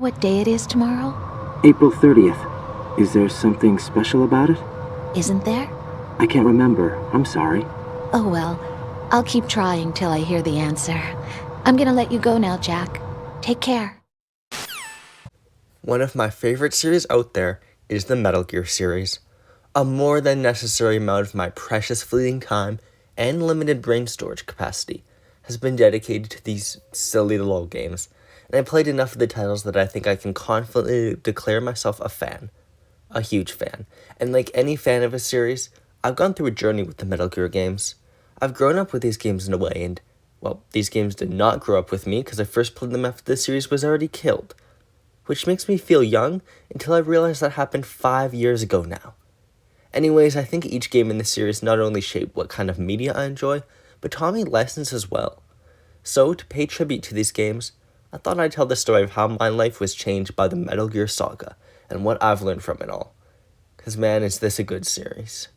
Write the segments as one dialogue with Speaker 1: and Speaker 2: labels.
Speaker 1: what day it is tomorrow?
Speaker 2: April 30th. Is there something special about it?
Speaker 1: Isn't there?
Speaker 2: I can't remember. I'm sorry.
Speaker 1: Oh well, I'll keep trying till I hear the answer. I'm gonna let you go now, Jack. Take care.
Speaker 3: One of my favorite series out there is the Metal Gear series. A more than necessary amount of my precious fleeting time and limited brain storage capacity has been dedicated to these silly little games, and I played enough of the titles that I think I can confidently declare myself a fan. A huge fan. And like any fan of a series, I've gone through a journey with the Metal Gear games. I've grown up with these games in a way, and, well, these games did not grow up with me because I first played them after the series was already killed. Which makes me feel young until I realized that happened 5 years ago now. Anyways, I think each game in the series not only shaped what kind of media I enjoy, but taught me lessons as well. So, to pay tribute to these games, I thought I'd tell the story of how my life was changed by the Metal Gear saga, and what I've learned from it all. Cause man, is this a good series.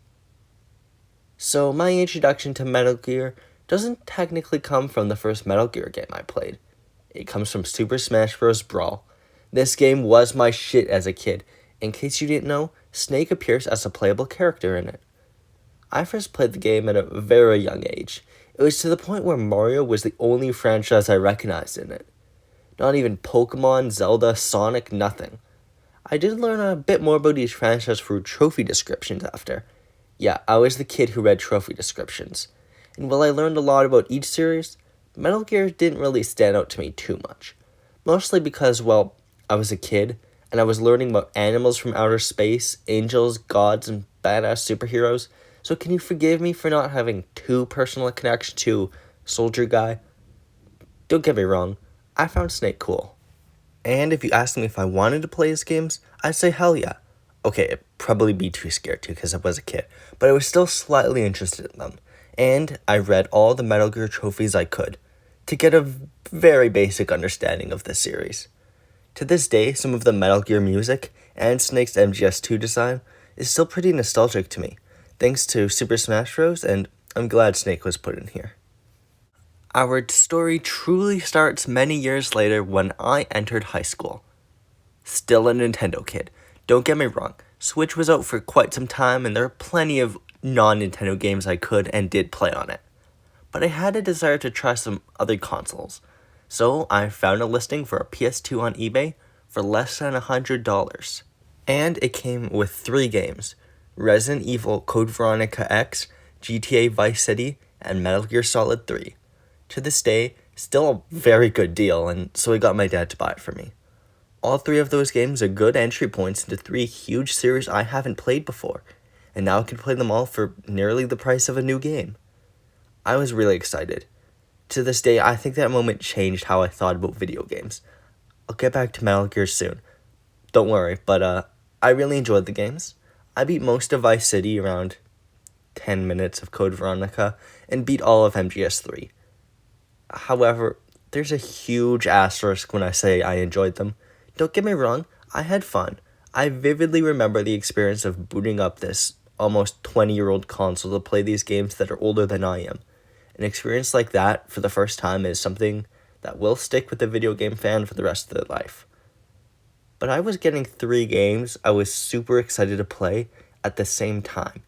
Speaker 3: So, my introduction to Metal Gear doesn't technically come from the first Metal Gear game I played. It comes from Super Smash Bros. Brawl. This game was my shit as a kid. In case you didn't know, Snake appears as a playable character in it. I first played the game at a very young age. It was to the point where Mario was the only franchise I recognized in it. Not even Pokemon, Zelda, Sonic, nothing. I did learn a bit more about each franchise through trophy descriptions after. Yeah, I was the kid who read trophy descriptions. And while I learned a lot about each series, Metal Gear didn't really stand out to me too much. Mostly because, well, I was a kid, and I was learning about animals from outer space, angels, gods, and badass superheroes, so can you forgive me for not having too personal a connection to Soldier Guy? Don't get me wrong, I found Snake cool. And if you asked me if I wanted to play his games, I'd say hell yeah. Okay, I'd probably be too scared to because I was a kid, but I was still slightly interested in them. And I read all the Metal Gear trophies I could to get a very basic understanding of the series. To this day, some of the Metal Gear music and Snake's MGS2 design is still pretty nostalgic to me, thanks to Super Smash Bros., and I'm glad Snake was put in here. Our story truly starts many years later when I entered high school. Still a Nintendo kid. Don't get me wrong, Switch was out for quite some time and there are plenty of non-Nintendo games I could and did play on it. But I had a desire to try some other consoles. So I found a listing for a PS2 on eBay for less than $100. And it came with 3 games: Resident Evil Code Veronica X, GTA Vice City, and Metal Gear Solid 3. To this day, still a very good deal, and so I got my dad to buy it for me. All 3 of those games are good entry points into 3 huge series I haven't played before, and now I can play them all for nearly the price of a new game. I was really excited. To this day, I think that moment changed how I thought about video games. I'll get back to Metal Gear soon. Don't worry, but I really enjoyed the games. I beat most of Vice City, around 10 minutes of Code Veronica, and beat all of MGS3. However, there's a huge asterisk when I say I enjoyed them. Don't get me wrong, I had fun. I vividly remember the experience of booting up this almost 20-year-old console to play these games that are older than I am. An experience like that for the first time is something that will stick with a video game fan for the rest of their life. But I was getting 3 games I was super excited to play at the same time.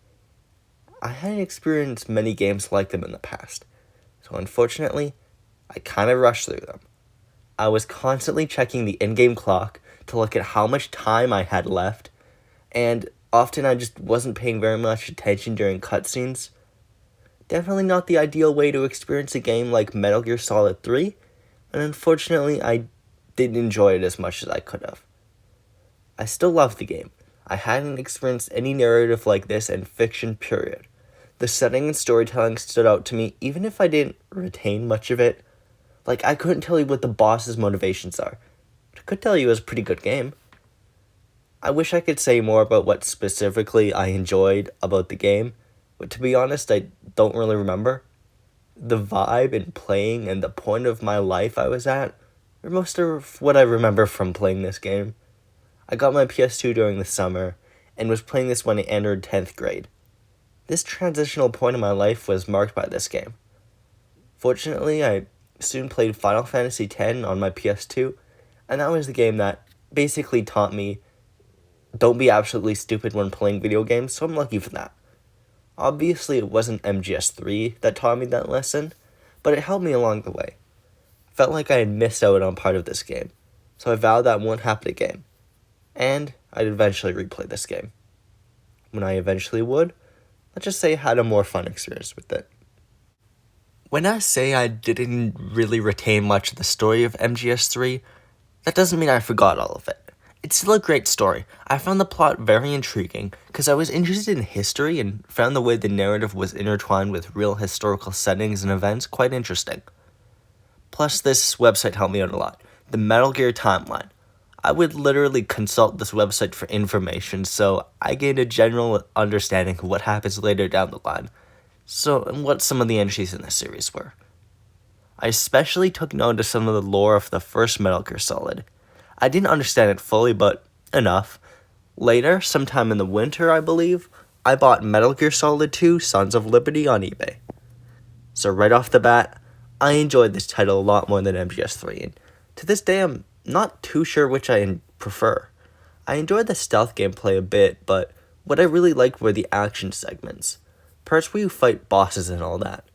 Speaker 3: I hadn't experienced many games like them in the past, so unfortunately, I kind of rushed through them. I was constantly checking the in-game clock to look at how much time I had left, and often I just wasn't paying very much attention during cutscenes. Definitely not the ideal way to experience a game like Metal Gear Solid 3, and unfortunately I didn't enjoy it as much as I could have. I still loved the game. I hadn't experienced any narrative like this in fiction, period. The setting and storytelling stood out to me even if I didn't retain much of it. Like, I couldn't tell you what the boss's motivations are, but I could tell you it was a pretty good game. I wish I could say more about what specifically I enjoyed about the game, but to be honest, I don't really remember. The vibe in playing and the point of my life I was at are most of what I remember from playing this game. I got my PS2 during the summer and was playing this when I entered 10th grade. This transitional point in my life was marked by this game. Fortunately, I soon played Final Fantasy X on my PS2, and that was the game that basically taught me don't be absolutely stupid when playing video games, so I'm lucky for that. Obviously, it wasn't MGS3 that taught me that lesson, but it helped me along the way. Felt like I had missed out on part of this game, so I vowed that wouldn't happen again, and I'd eventually replay this game. When I eventually would, let's just say I had a more fun experience with it. When I say I didn't really retain much of the story of MGS3, that doesn't mean I forgot all of it. It's still a great story. I found the plot very intriguing because I was interested in history and found the way the narrative was intertwined with real historical settings and events quite interesting. Plus, this website helped me out a lot. The Metal Gear Timeline. I would literally consult this website for information, so I gained a general understanding of what happens later down the line, and what some of the entries in this series were. I especially took note of some of the lore of the first Metal Gear Solid. I didn't understand it fully, but enough. Later, sometime in the winter, I believe, I bought Metal Gear Solid 2 Sons of Liberty on eBay. So right off the bat, I enjoyed this title a lot more than MGS3, and to this day I'm not too sure which I prefer. I enjoyed the stealth gameplay a bit, but what I really liked were the action segments. Parts where you fight bosses and all that.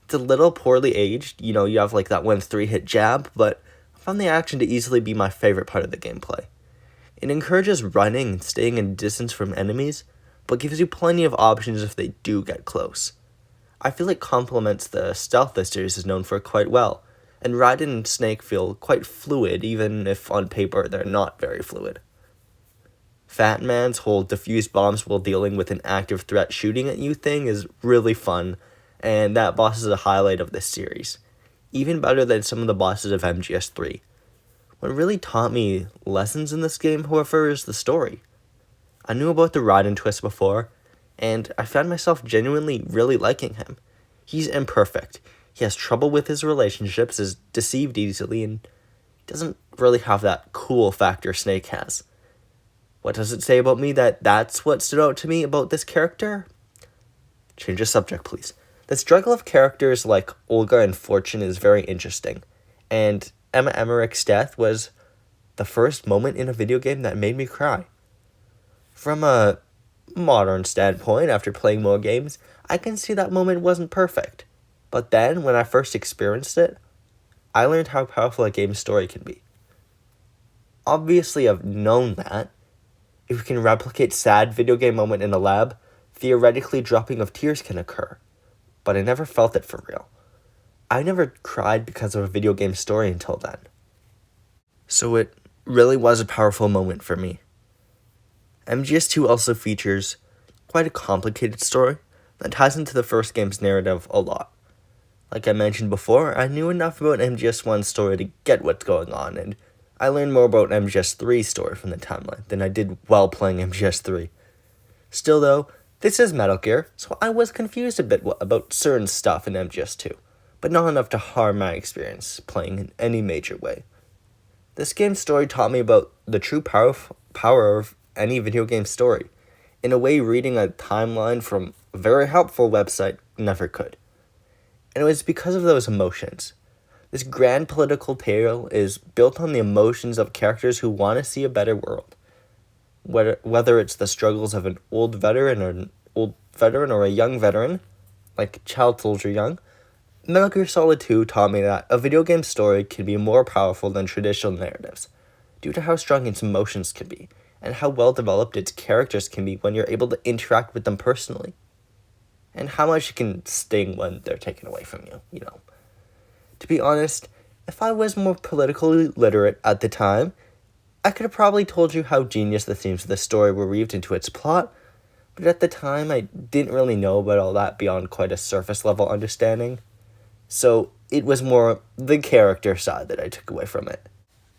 Speaker 3: It's a little poorly aged, you have like that one 3-hit jab, but I found the action to easily be my favorite part of the gameplay. It encourages running and staying in distance from enemies, but gives you plenty of options if they do get close. I feel it complements the stealth this series is known for quite well, and Raiden and Snake feel quite fluid even if on paper they're not very fluid. Fat Man's whole defuse bombs while dealing with an active threat shooting at you thing is really fun, and that boss is a highlight of this series. Even better than some of the bosses of MGS3. What really taught me lessons in this game, however, is the story. I knew about the Raiden twist before, and I found myself genuinely really liking him. He's imperfect. He has trouble with his relationships, is deceived easily, and doesn't really have that cool factor Snake has. What does it say about me that's what stood out to me about this character? Change the subject, please. The struggle of characters like Olga and Fortune is very interesting, and Emma Emmerich's death was the first moment in a video game that made me cry. From a modern standpoint, after playing more games, I can see that moment wasn't perfect. But then, when I first experienced it, I learned how powerful a game's story can be. Obviously, I've known that. If you can replicate sad video game moment in a lab, theoretically dropping of tears can occur. But I never felt it for real. I never cried because of a video game story until then. So it really was a powerful moment for me. MGS2 also features quite a complicated story that ties into the first game's narrative a lot. Like I mentioned before, I knew enough about MGS1's story to get what's going on, and I learned more about MGS3's story from the timeline than I did while playing MGS3. Still though, this is Metal Gear, so I was confused a bit about certain stuff in MGS2, but not enough to harm my experience playing in any major way. This game's story taught me about the true power of any video game story, in a way reading a timeline from a very helpful website never could. And it was because of those emotions. This grand political tale is built on the emotions of characters who want to see a better world. Whether it's the struggles of an old veteran or a young veteran, like Child Soldier Young, Metal Gear Solid 2 taught me that a video game story can be more powerful than traditional narratives, due to how strong its emotions can be, and how well developed its characters can be when you're able to interact with them personally. And how much it can sting when they're taken away from you, To be honest, if I was more politically literate at the time, I could have probably told you how genius the themes of the story were weaved into its plot, but at the time I didn't really know about all that beyond quite a surface level understanding. So it was more the character side that I took away from it.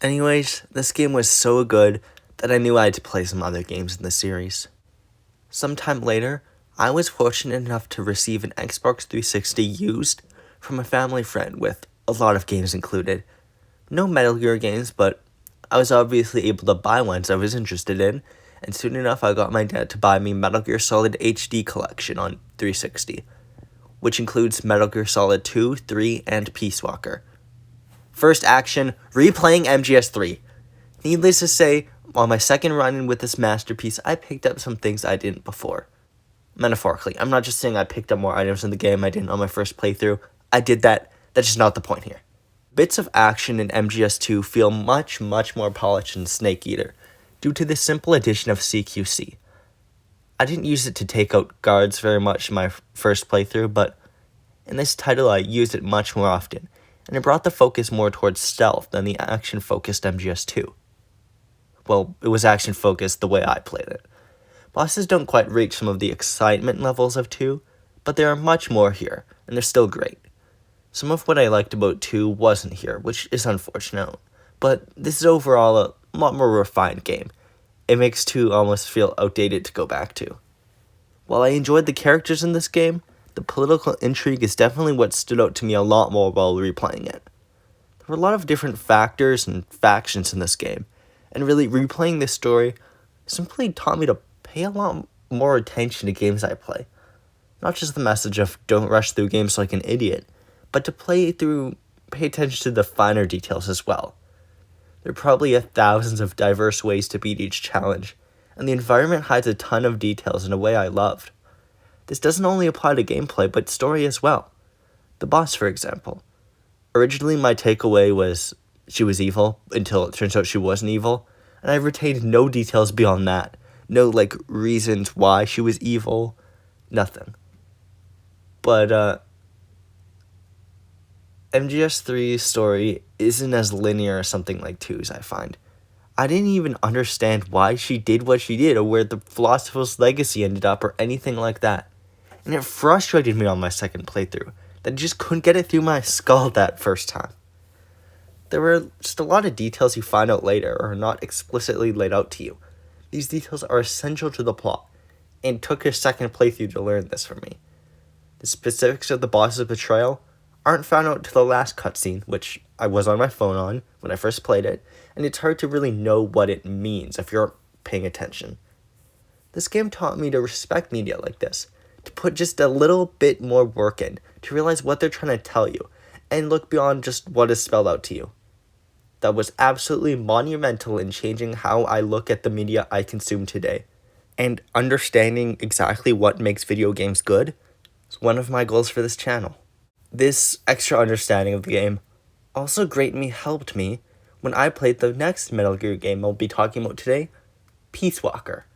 Speaker 3: Anyways, this game was so good that I knew I had to play some other games in the series. Sometime later, I was fortunate enough to receive an Xbox 360 used from a family friend with a lot of games included. No Metal Gear games, but I was obviously able to buy ones I was interested in, and soon enough I got my dad to buy me Metal Gear Solid HD Collection on 360, which includes Metal Gear Solid 2, 3, and Peace Walker. First action, replaying MGS3. Needless to say, on my second run-in with this masterpiece, I picked up some things I didn't before. Metaphorically, I'm not just saying I picked up more items in the game I didn't on my first playthrough. I did that. That's just not the point here. Bits of action in MGS2 feel much, much more polished than Snake Eater, due to the simple addition of CQC. I didn't use it to take out guards very much in my first playthrough, but in this title I used it much more often, and it brought the focus more towards stealth than the action-focused MGS2. Well, it was action-focused the way I played it. Bosses don't quite reach some of the excitement levels of 2, but there are much more here, and they're still great. Some of what I liked about 2 wasn't here, which is unfortunate, but this is overall a lot more refined game. It makes 2 almost feel outdated to go back to. While I enjoyed the characters in this game, the political intrigue is definitely what stood out to me a lot more while replaying it. There were a lot of different factors and factions in this game, and really replaying this story simply taught me to pay a lot more attention to games I play. Not just the message of don't rush through games like an idiot, but to pay attention to the finer details as well. There are probably thousands of diverse ways to beat each challenge, and the environment hides a ton of details in a way I loved. This doesn't only apply to gameplay, but story as well. The boss, for example. Originally, my takeaway was she was evil, until it turns out she wasn't evil, and I retained no details beyond that. No, reasons why she was evil. Nothing. But, MGS3's story isn't as linear as something like 2's, I find. I didn't even understand why she did what she did, or where the Philosopher's Legacy ended up, or anything like that. And it frustrated me on my second playthrough, that I just couldn't get it through my skull that first time. There were just a lot of details you find out later, or not explicitly laid out to you. These details are essential to the plot, and it took a second playthrough to learn this for me. The specifics of the boss's betrayal aren't found out till the last cutscene, which I was on my phone on when I first played it, and it's hard to really know what it means if you're paying attention. This game taught me to respect media like this, to put just a little bit more work in, to realize what they're trying to tell you, and look beyond just what is spelled out to you. That was absolutely monumental in changing how I look at the media I consume today, and understanding exactly what makes video games good is one of my goals for this channel. This extra understanding of the game also greatly helped me when I played the next Metal Gear game I'll be talking about today, Peace Walker.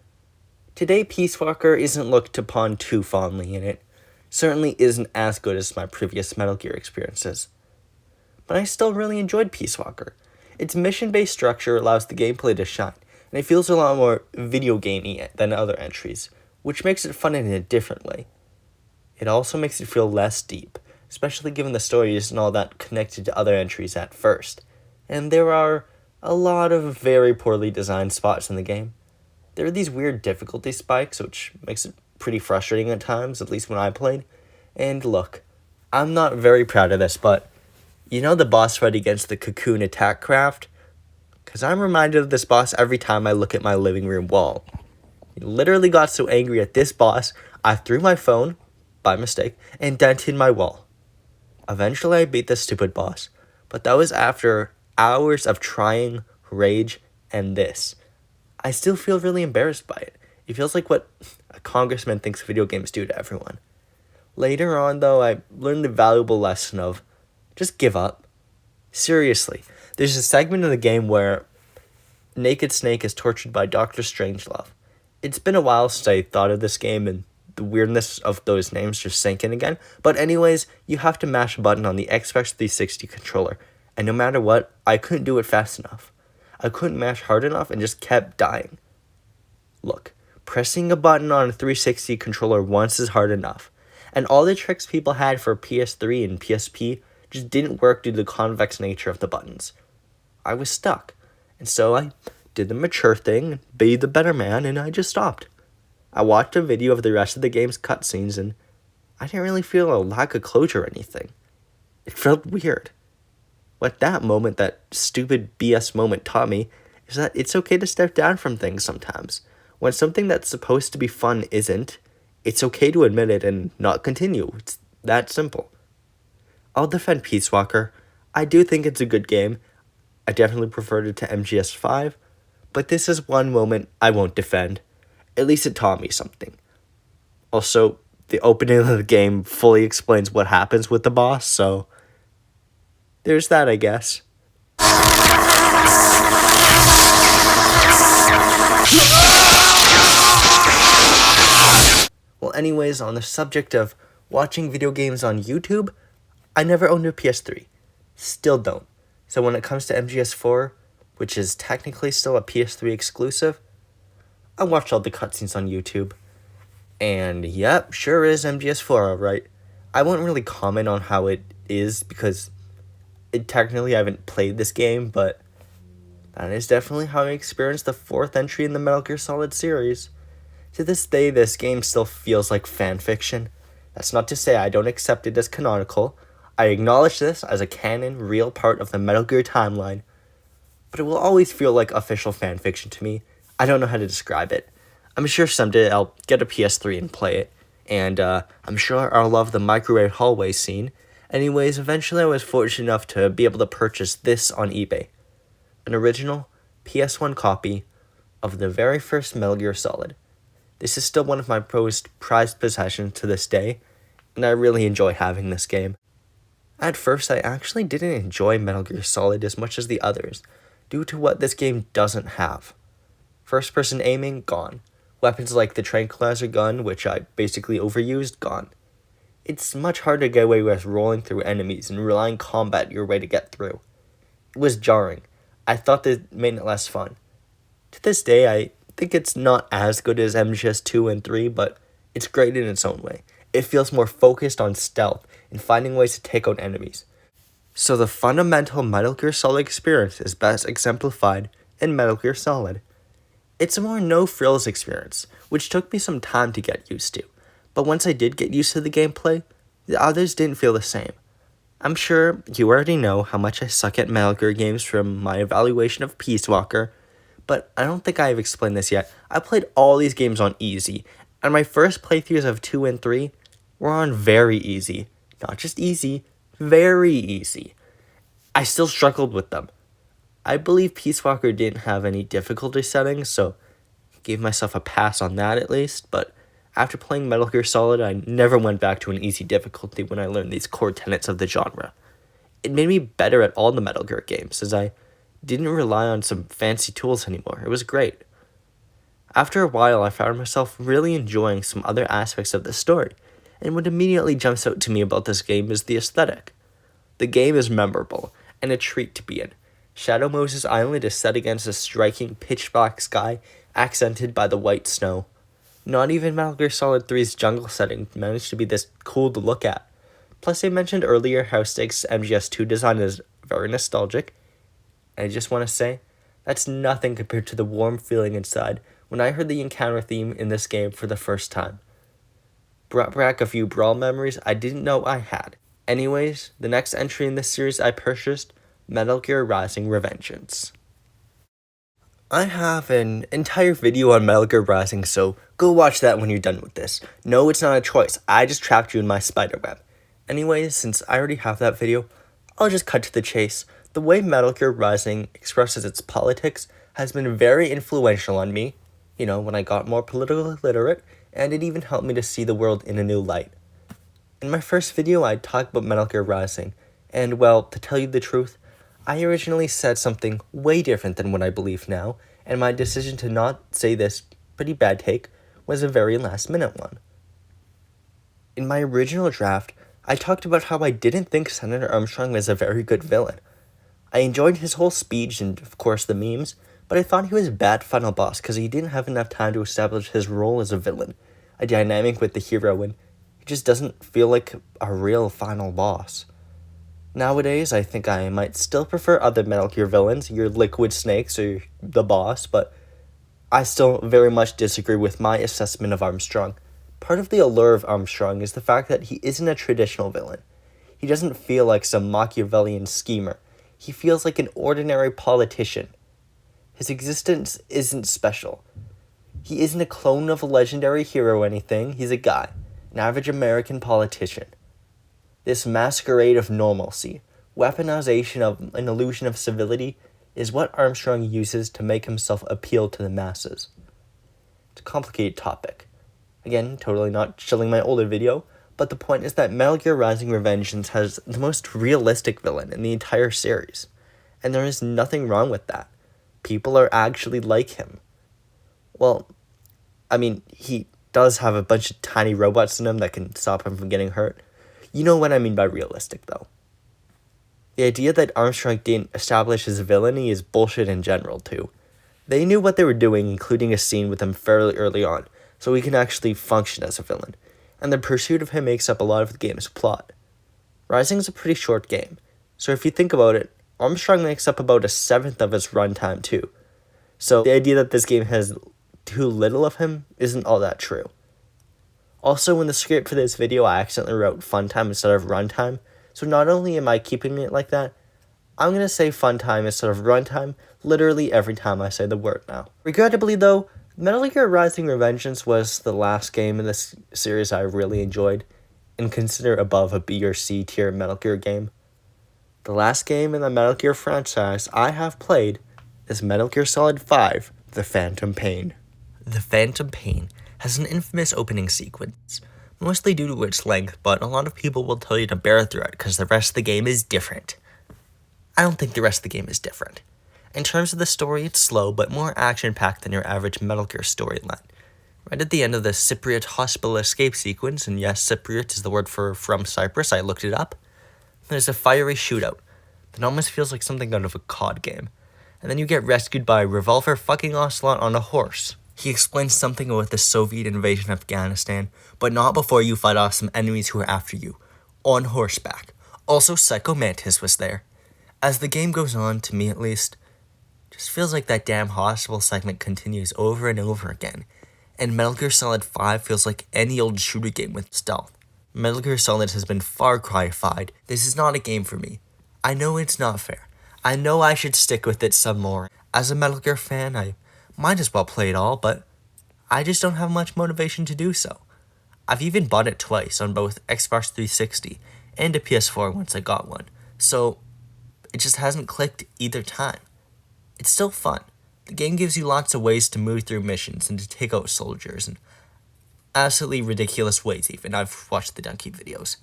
Speaker 3: Today, Peace Walker isn't looked upon too fondly, and it certainly isn't as good as my previous Metal Gear experiences. But I still really enjoyed Peace Walker. Its mission-based structure allows the gameplay to shine, and it feels a lot more video gamey than other entries, which makes it fun in a different way. It also makes it feel less deep, especially given the story isn't all that connected to other entries at first, and there are a lot of very poorly designed spots in the game. There are these weird difficulty spikes, which makes it pretty frustrating at times, at least when I played. And look, I'm not very proud of this, but you know the boss fight against the Cocoon attack craft? Because I'm reminded of this boss every time I look at my living room wall. I literally got so angry at this boss, I threw my phone, by mistake, and dented my wall. Eventually I beat this stupid boss, but that was after hours of trying, rage, and this. I still feel really embarrassed by it. It feels like what a congressman thinks video games do to everyone. Later on, though, I learned the valuable lesson of just give up. Seriously, there's a segment in the game where Naked Snake is tortured by Dr. Strangelove. It's been a while since I thought of this game, and the weirdness of those names just sank in again. But anyways, you have to mash a button on the Xbox 360 controller, and no matter what, I couldn't do it fast enough. I couldn't mash hard enough and just kept dying. Look, pressing a button on a 360 controller once is hard enough, and all the tricks people had for PS3 and PSP just didn't work due to the convex nature of the buttons. I was stuck, and so I did the mature thing, be the better man, and I just stopped. I watched a video of the rest of the game's cutscenes, and I didn't really feel a lack of closure or anything. It felt weird. What that moment, that stupid BS moment taught me, is that it's okay to step down from things sometimes. When something that's supposed to be fun isn't, it's okay to admit it and not continue. It's that simple. I'll defend Peace Walker. I do think it's a good game. I definitely preferred it to MGS5, but this is one moment I won't defend. At least it taught me something. Also, the opening of the game fully explains what happens with the boss, so there's that, I guess. Well, anyways, on the subject of watching video games on YouTube, I never owned a PS3. Still don't. So when it comes to MGS4, which is technically still a PS3 exclusive, I watch all the cutscenes on YouTube. And yep, sure is MGS4, alright. I won't really comment on how it is because technically I haven't played this game, but that is definitely how I experienced the fourth entry in the Metal Gear Solid series. To this day, this game still feels like fanfiction. That's not to say I don't accept it as canonical. I acknowledge this as a canon, real part of the Metal Gear timeline. But it will always feel like official fanfiction to me. I don't know how to describe it. I'm sure someday I'll get a PS3 and play it. And I'm sure I'll love the microwave hallway scene. Anyways, eventually I was fortunate enough to be able to purchase this on eBay. An original PS1 copy of the very first Metal Gear Solid. This is still one of my most prized possessions to this day, and I really enjoy having this game. At first, I actually didn't enjoy Metal Gear Solid as much as the others, due to what this game doesn't have. First-person aiming, gone. Weapons like the tranquilizer gun, which I basically overused, gone. It's much harder to get away with rolling through enemies and relying combat your way to get through. It was jarring. I thought that made it less fun. To this day, I think it's not as good as MGS 2 and 3, but it's great in its own way. It feels more focused on stealth and finding ways to take out enemies. So the fundamental Metal Gear Solid experience is best exemplified in Metal Gear Solid. It's a more no-frills experience, which took me some time to get used to. But once I did get used to the gameplay, the others didn't feel the same. I'm sure you already know how much I suck at Metal Gear games from my evaluation of Peace Walker, but I don't think I have explained this yet. I played all these games on easy, and my first playthroughs of 2 and 3 were on very easy. Not just easy, very easy. I still struggled with them. I believe Peace Walker didn't have any difficulty settings, so I gave myself a pass on that at least, but after playing Metal Gear Solid, I never went back to an easy difficulty when I learned these core tenets of the genre. It made me better at all the Metal Gear games, as I didn't rely on some fancy tools anymore. It was great. After a while, I found myself really enjoying some other aspects of the story, and what immediately jumps out to me about this game is the aesthetic. The game is memorable, and a treat to be in. Shadow Moses Island is set against a striking pitch-black sky, accented by the white snow. Not even Metal Gear Solid 3's jungle setting managed to be this cool to look at. Plus, I mentioned earlier how Stig's MGS2 design is very nostalgic, and I just want to say, that's nothing compared to the warm feeling inside when I heard the encounter theme in this game for the first time. Brought back a few Brawl memories I didn't know I had. Anyways, the next entry in this series I purchased, Metal Gear Rising: Revengeance. I have an entire video on Metal Gear Rising, so go watch that when you're done with this. No, it's not a choice. I just trapped you in my spiderweb. Anyways, since I already have that video, I'll just cut to the chase. The way Metal Gear Rising expresses its politics has been very influential on me, when I got more politically literate, and it even helped me to see the world in a new light. In my first video, I talked about Metal Gear Rising, and well, to tell you the truth, I originally said something way different than what I believe now, and my decision to not say this pretty bad take was a very last-minute one. In my original draft, I talked about how I didn't think Senator Armstrong was a very good villain. I enjoyed his whole speech and, of course, the memes, but I thought he was a bad final boss because he didn't have enough time to establish his role as a villain, a dynamic with the hero, and he just doesn't feel like a real final boss. Nowadays, I think I might still prefer other Metal Gear villains, your Liquid Snakes or the boss, but I still very much disagree with my assessment of Armstrong. Part of the allure of Armstrong is the fact that he isn't a traditional villain. He doesn't feel like some Machiavellian schemer. He feels like an ordinary politician. His existence isn't special. He isn't a clone of a legendary hero or anything. He's a guy, an average American politician. This masquerade of normalcy, weaponization of an illusion of civility, is what Armstrong uses to make himself appeal to the masses. It's a complicated topic. Again, totally not shilling my older video, but the point is that Metal Gear Rising: Revengeance has the most realistic villain in the entire series, and there is nothing wrong with that. People are actually like him. Well, I mean, he does have a bunch of tiny robots in him that can stop him from getting hurt. You know what I mean by realistic, though. The idea that Armstrong didn't establish his villainy is bullshit in general, too. They knew what they were doing, including a scene with him fairly early on, so he can actually function as a villain, and the pursuit of him makes up a lot of the game's plot. Rising is a pretty short game, so if you think about it, Armstrong makes up about 1/7 of its runtime, too. So the idea that this game has too little of him isn't all that true. Also, in the script for this video, I accidentally wrote funtime instead of runtime, so not only am I keeping it like that, I'm going to say funtime instead of runtime literally every time I say the word now. Regrettably though, Metal Gear Rising: Revengeance was the last game in this series I really enjoyed, and consider above a B or C tier Metal Gear game. The last game in the Metal Gear franchise I have played is Metal Gear Solid 5, The Phantom Pain. The Phantom Pain has an infamous opening sequence, mostly due to its length, but a lot of people will tell you to bear through it because the rest of the game is different. I don't think the rest of the game is different. In terms of the story, it's slow, but more action-packed than your average Metal Gear storyline. Right at the end of the Cypriot hospital escape sequence, and yes, Cypriot is the word for from Cyprus, I looked it up, there's a fiery shootout that almost feels like something out of a COD game. And then you get rescued by Revolver fucking Ocelot on a horse. He explains something about the Soviet invasion of Afghanistan, but not before you fight off some enemies who are after you, on horseback. Also, Psycho Mantis was there. As the game goes on, to me at least, just feels like that damn hospital segment continues over and over again, and Metal Gear Solid 5 feels like any old shooter game with stealth. Metal Gear Solid has been Far Cry-fied. This is not a game for me. I know it's not fair. I know I should stick with it some more. As a Metal Gear fan, I might as well play it all, but I just don't have much motivation to do so. I've even bought it twice on both Xbox 360 and a PS4 once I got one, so it just hasn't clicked either time. It's still fun. The game gives you lots of ways to move through missions and to take out soldiers in absolutely ridiculous ways even. I've watched the Donkey videos.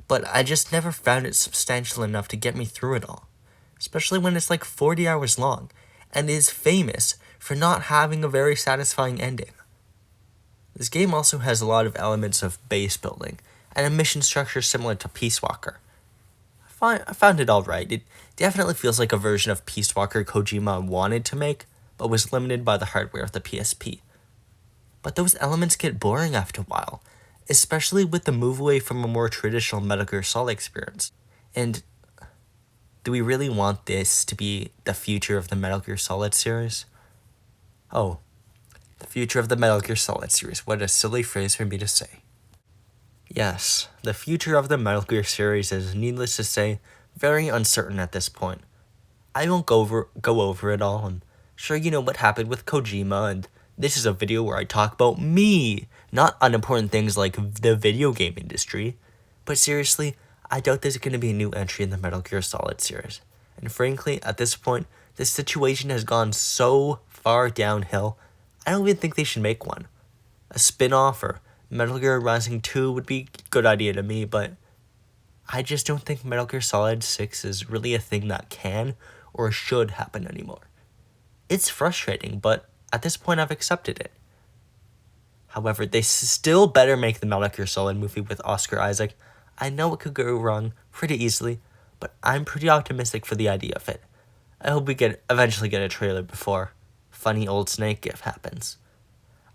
Speaker 3: But I just never found it substantial enough to get me through it all. Especially when it's like 40 hours long, and is famous for not having a very satisfying ending. This game also has a lot of elements of base building, and a mission structure similar to Peace Walker. I found it alright. It definitely feels like a version of Peace Walker Kojima wanted to make, but was limited by the hardware of the PSP. But those elements get boring after a while, especially with the move away from a more traditional Metal Gear Solid experience. And do we really want this to be the future of the Metal Gear Solid series? Oh, the future of the Metal Gear Solid series. What a silly phrase for me to say. Yes, the future of the Metal Gear series is, needless to say, very uncertain at this point. I won't go over it all. I'm sure you know what happened with Kojima, and this is a video where I talk about me, not unimportant things like the video game industry. But seriously, I doubt there's going to be a new entry in the Metal Gear Solid series. And frankly, at this point, this situation has gone so far downhill, I don't even think they should make one. A spin-off or Metal Gear Rising 2 would be a good idea to me, but I just don't think Metal Gear Solid 6 is really a thing that can or should happen anymore. It's frustrating, but at this point I've accepted it. However, they still better make the Metal Gear Solid movie with Oscar Isaac. I know it could go wrong pretty easily, but I'm pretty optimistic for the idea of it. I hope we eventually get a trailer before funny old Snake GIF happens.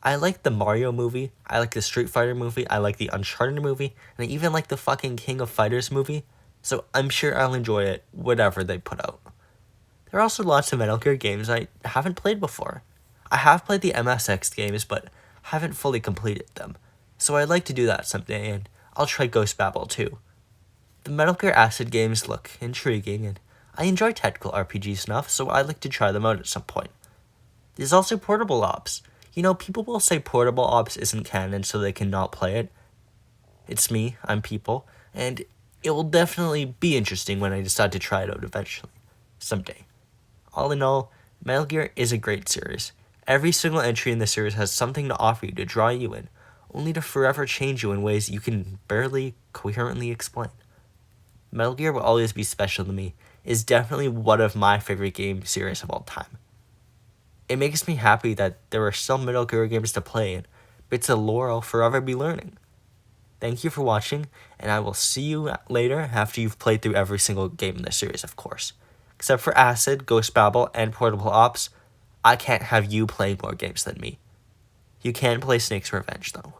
Speaker 3: I like the Mario movie, I like the Street Fighter movie, I like the Uncharted movie, and I even like the fucking King of Fighters movie, so I'm sure I'll enjoy it, whatever they put out. There are also lots of Metal Gear games I haven't played before. I have played the MSX games, but haven't fully completed them, so I'd like to do that someday, and I'll try Ghost Babel too. The Metal Gear Acid games look intriguing, and I enjoy tactical RPGs enough, so I'd like to try them out at some point. There's also Portable Ops. You know, people will say Portable Ops isn't canon, so they cannot play it. It's me, I'm people, and it will definitely be interesting when I decide to try it out eventually, someday. All in all, Metal Gear is a great series. Every single entry in the series has something to offer you to draw you in, only to forever change you in ways you can barely coherently explain. Metal Gear will always be special to me. It's definitely one of my favorite game series of all time. It makes me happy that there are still Metal Gear games to play and bits of lore I'll forever be learning. Thank you for watching, and I will see you later after you've played through every single game in the series, of course. Except for Acid, Ghost Babel, and Portable Ops, I can't have you playing more games than me. You can play Snake's Revenge, though.